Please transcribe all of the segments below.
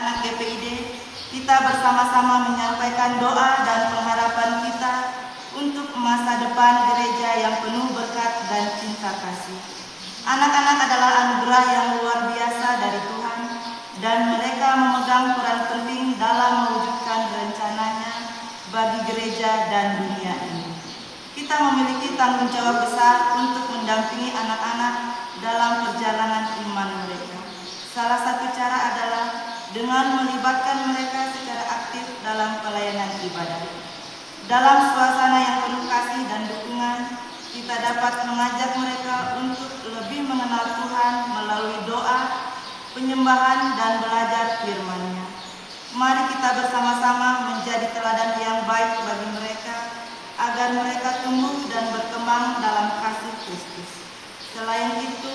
anak-anak GPID, kita bersama-sama menyampaikan doa dan pengharapan kita untuk masa depan gereja yang penuh berkat dan cinta kasih. Anak-anak adalah anugerah yang luar biasa dari Tuhan, dan mereka memegang peran penting dalam mewujudkan rencananya bagi gereja dan dunia ini. Kita memiliki tanggung jawab besar untuk mendampingi anak-anak dalam perjalanan iman mereka. Salah satu cara adalah dengan melibatkan mereka secara aktif dalam pelayanan ibadah. Dalam suasana yang penuh kasih dan dukungan, kita dapat mengajak mereka untuk lebih mengenal Tuhan melalui doa, penyembahan, dan belajar firman-Nya. Mari kita bersama-sama menjadi teladan yang baik bagi mereka, agar mereka tumbuh dan berkembang dalam kasih Kristus. Selain itu,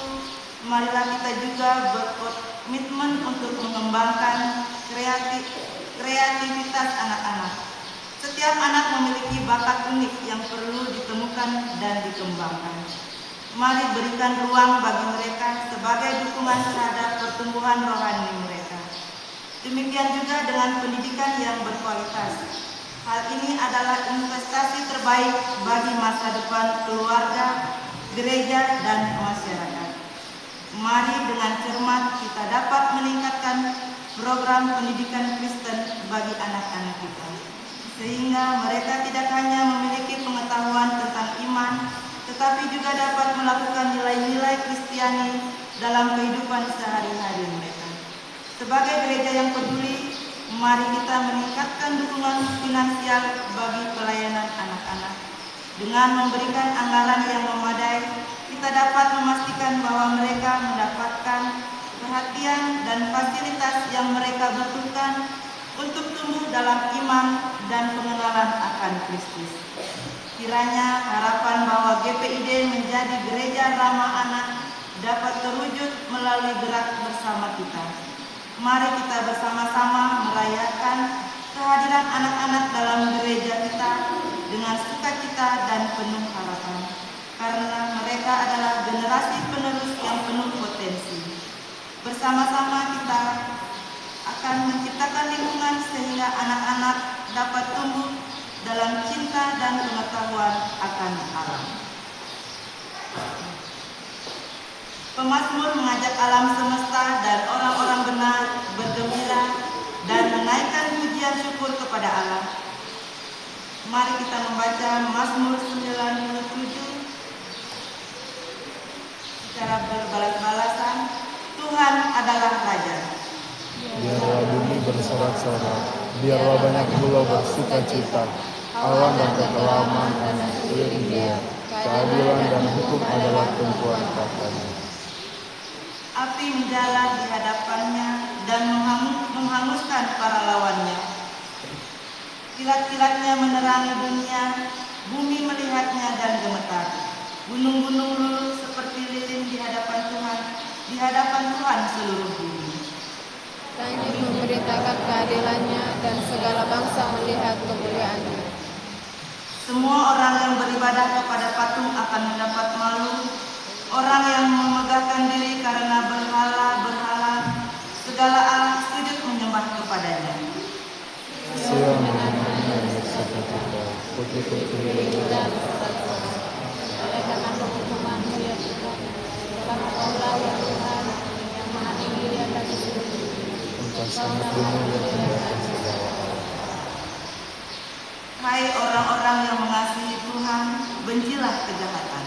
marilah kita juga berkomitmen untuk mengembangkan kreativitas anak-anak. Setiap anak memiliki bakat unik yang perlu ditemukan dan dikembangkan. Mari berikan ruang bagi mereka sebagai dukungan terhadap pertumbuhan rohani mereka. Demikian juga dengan pendidikan yang berkualitas. Hal ini adalah investasi terbaik bagi masa depan keluarga, gereja, dan masyarakat. Mari dengan cermat kita dapat meningkatkan program pendidikan Kristen bagi anak-anak kita, sehingga mereka tidak hanya memiliki pengetahuan tentang iman, tetapi juga dapat melakukan nilai-nilai Kristiani dalam kehidupan sehari-hari mereka. Sebagai gereja yang peduli, mari kita meningkatkan dukungan finansial bagi pelayanan anak-anak. Dengan memberikan anggaran yang memadai, kita dapat memastikan bahwa mereka mendapatkan perhatian dan fasilitas yang mereka butuhkan untuk tumbuh dalam iman dan pengenalan akan Kristus. Kiranya harapan bahwa GPID menjadi gereja ramah anak dapat terwujud melalui gerak bersama kita. Mari kita bersama-sama merayakan kehadiran anak-anak dalam gereja kita dengan sukacita dan penuh harapan, karena mereka adalah generasi penerus yang penuh potensi. Bersama-sama kita akan menciptakan lingkungan sehingga anak-anak dapat tumbuh dalam cinta dan pengetahuan akan alam. Pemazmur mengajak alam semesta dan orang-orang benar bergembira dan menaikkan pujian syukur kepada Allah. Mari kita membaca Mazmur 97 secara berbalas-balasan. Tuhan adalah Raja. Biarlah bumi bersorak-sorak, biarlah banyak pulau bersukacita. Awan dan kekelaman dan seiring dia, keadilan dan hukum adalah tumpuan katanya. Api menjalar di hadapannya dan menghanguskan para lawannya. Kilat-kilatnya menerangi dunia, bumi melihatnya dan gemetar. Gunung-gunung luluh seperti lilin di hadapan Tuhan seluruh bumi. Langit memberitakan keadilannya dan segala bangsa melihat kemuliaannya. Semua orang yang beribadah kepada patung akan mendapat malu. Orang yang memegahkan diri karena berhala-berhala, segala Allah sujud menyembah kepadanya. Sion menyanyi sukacita, putri-putri oleh karena penghukuman-Mu ya Tuhan, dalam Engkau ya Tuhan, yang maha tinggi di atas seluruh. Engkau sangat mulia di atas segala Allah. Hai orang-orang yang mengasihi Tuhan, bencilah kejahatan.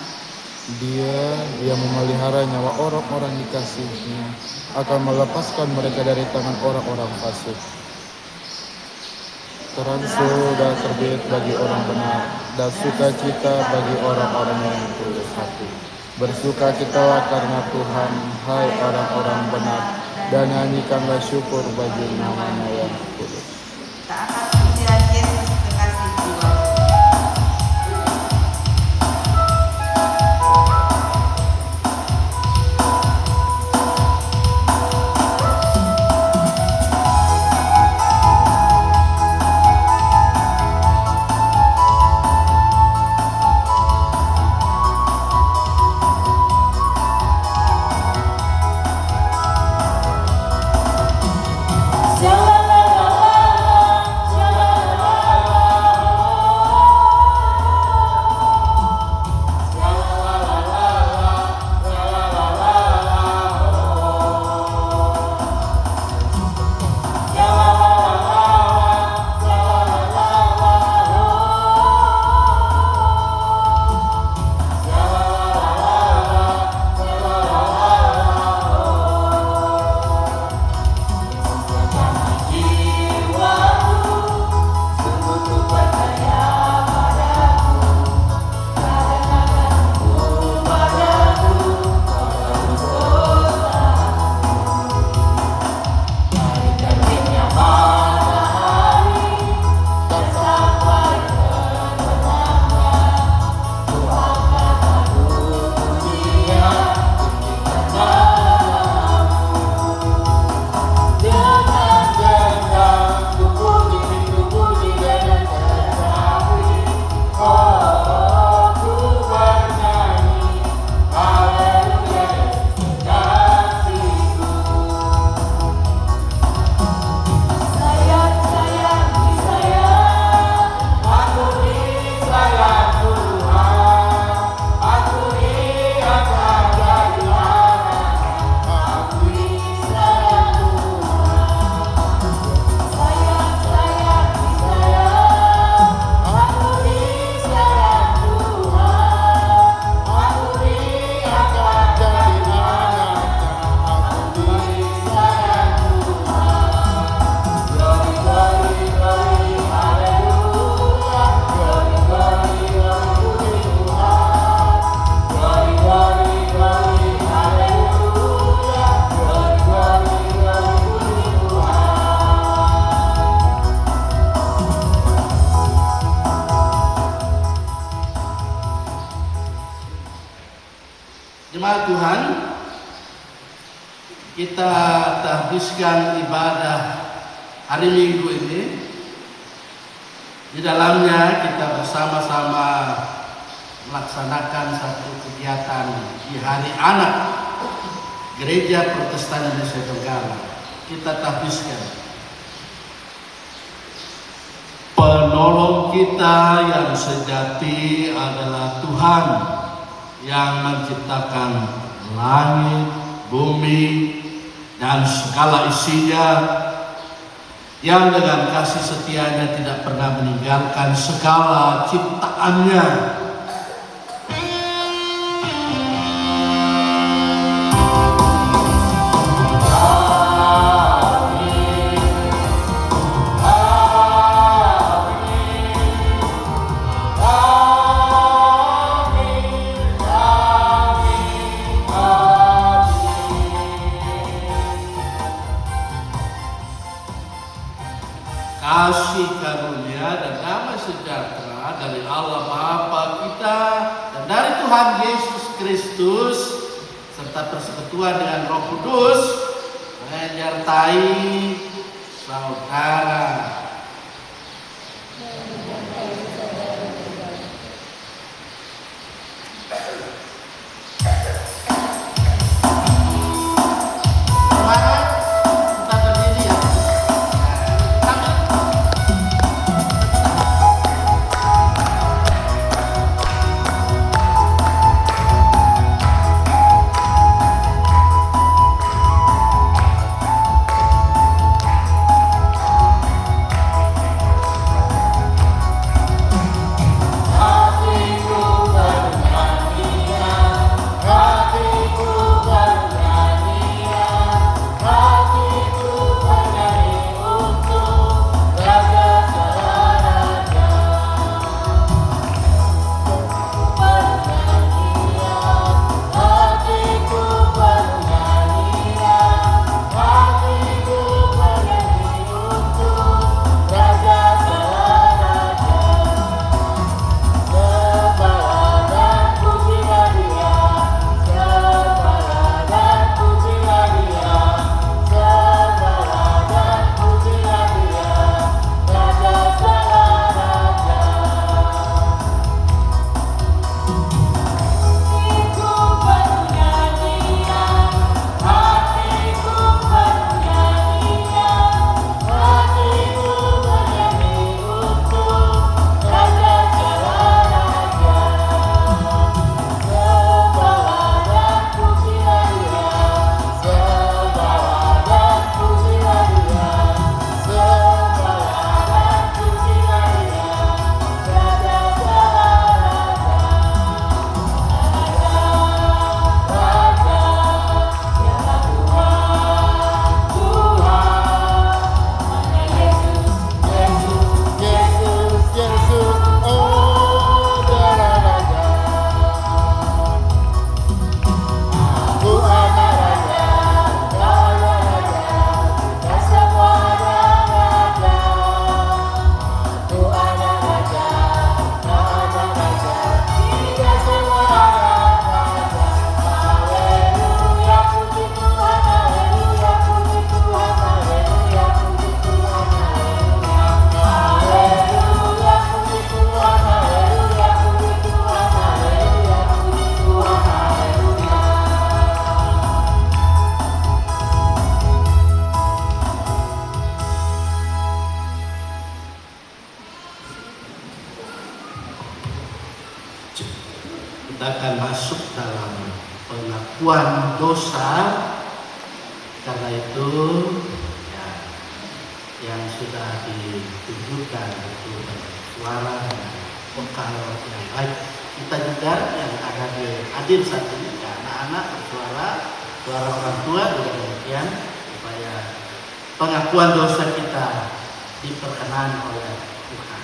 Dia yang memelihara nyawa orang-orang dikasihnya akan melepaskan mereka dari tangan orang-orang fasik. Terang sudah terbit bagi orang benar dan sukacita bagi orang-orang yang tulus hati. Bersukacitalah karena Tuhan, hai orang-orang benar, dan nyanyikanlah syukur bagi nama-Nya yang kudus. Taatlah pujian Yesus kekasih jiwa. So kita habiskan ibadah hari Minggu ini. Di dalamnya kita bersama-sama melaksanakan satu kegiatan di Hari Anak Gereja Protestan Indonesia Tenggara. Kita tahbiskan penolong kita yang sejati adalah Tuhan yang menciptakan langit, bumi, dan segala isinya, yang dengan kasih setianya tidak pernah meninggalkan segala ciptaannya. Kasih karunia dan damai sejahtera dari Allah Bapa kita dan dari Tuhan Yesus Kristus serta persekutuan dengan Roh Kudus menyertai saudara. Kita akan masuk dalam pengakuan dosa. Karena itu ya, yang sudah ditunjukkan itu suara dan vokal yang baik. Kita juga yang ada di hadir saat ini, anak-anak bersuara, suara orang tua juga demikian, supaya pengakuan dosa kita diperkenan oleh Tuhan.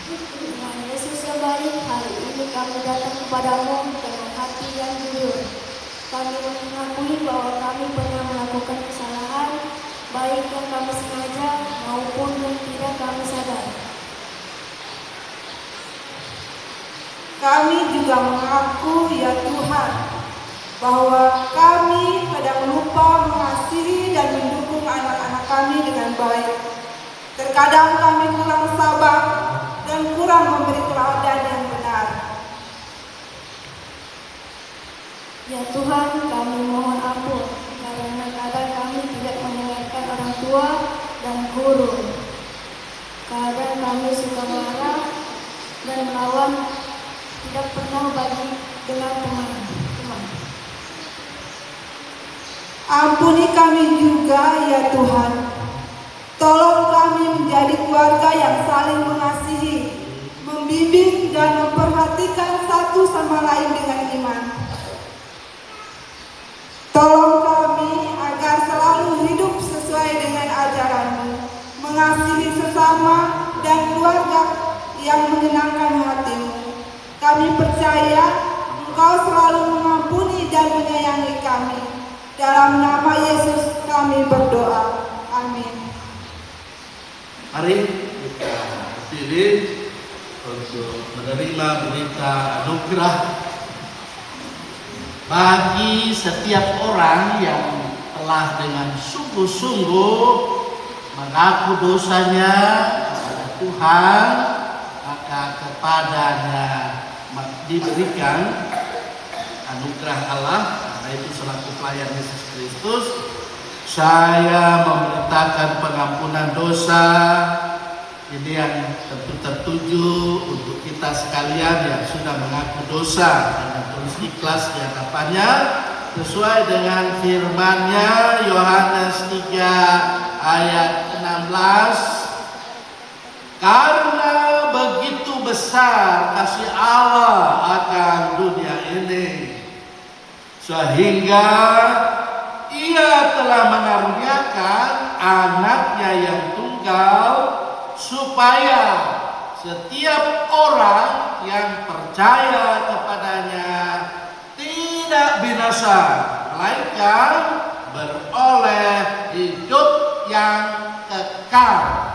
Tuhan Yesus yang baik, hari ini kami datang kepadamu dengan hati yang jujur. Kami mengakui bahwa kami pernah melakukan kesalahan, baik yang kami sengaja maupun yang tidak kami sadari. kami juga mengaku ya Tuhan, bahwa kami kadang lupa mengasihi dan mendukung anak-anak kami dengan baik. Terkadang kami kurang sabar dan kurang memberi teladan yang benar. Ya Tuhan, kami mohon ampun karena kadang kami tidak mendengarkan orang tua dan guru. Kadang kami suka marah dan melawan, tidak pernah bagi dengan teman-teman. Ampuni kami juga ya Tuhan. Tolong kami menjadi keluarga yang saling mengasihi, membimbing dan memperhatikan satu sama lain dengan iman. Tolong kami agar selalu hidup sesuai dengan ajaran-Mu, mengasihi sesama dan keluarga yang menyenangkan hati-Mu. Kami percaya Engkau selalu mengampuni dan menyayangi kami. Dalam nama Yesus kami berdoa. Amin. Mari kita berdiri untuk menerima berita anugerah bagi setiap orang yang telah dengan sungguh-sungguh mengaku dosanya kepada Tuhan, maka kepadanya diberikan anugerah Allah. Karena itu selaku pelayan Yesus Kristus, saya memberitakan pengampunan dosa. Ini yang tentu tertuju untuk kita sekalian yang sudah mengaku dosa dengan tulus ikhlas di hadapannya, sesuai dengan firman-Nya Yohanes 3 ayat 16. Karena begitu besar kasih Allah akan dunia ini, sehingga Ia telah mengaruniakan anaknya yang tunggal, supaya setiap orang yang percaya kepadanya tidak binasa, melainkan beroleh hidup yang kekal.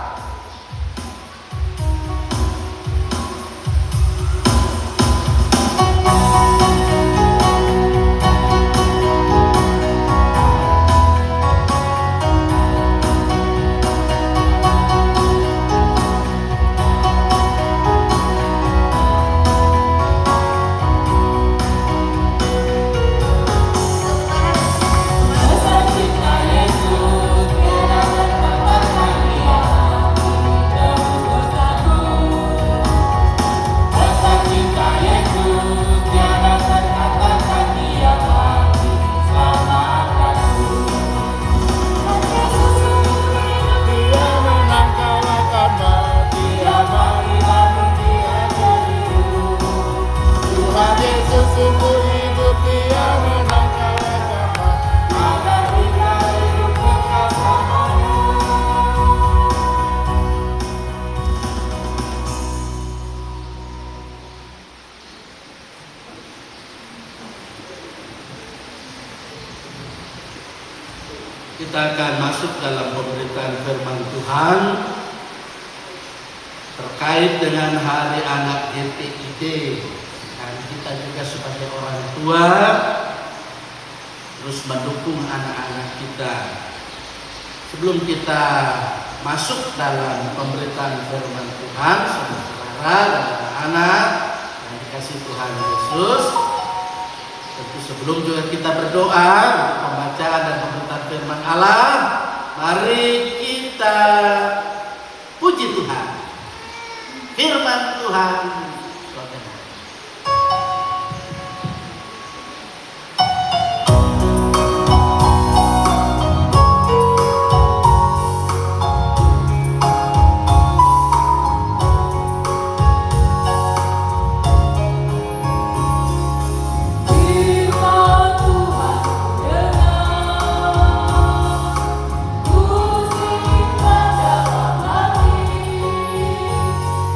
Kita akan masuk dalam pemberitaan firman Tuhan terkait dengan Hari Anak GTID. Dan kita juga sebagai orang tua terus mendukung anak-anak kita. Sebelum kita masuk dalam pemberitaan firman Tuhan, saudara dan anak-anak yang dikasih Tuhan Yesus, tentu sebelum juga kita berdoa untuk pembacaan dan pemberitaan firman Allah, mari kita puji Tuhan. Firman Tuhan benar.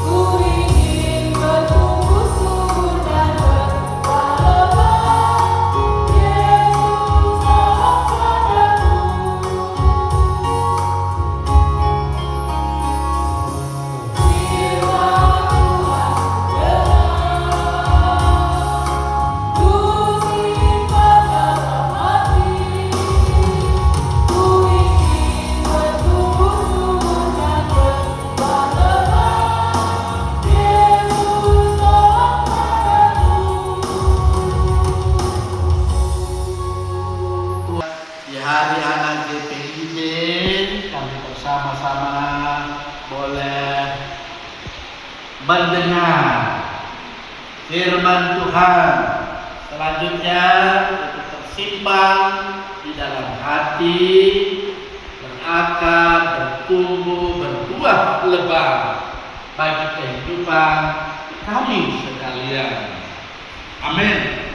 Ku ingin adik-anak GPIB, kami bersama-sama boleh mendengar firman Tuhan. Selanjutnya itu tersimpan di dalam hati, berakar, bertumbuh, berbuah lebat bagi kehidupan kami sekalian. Amin.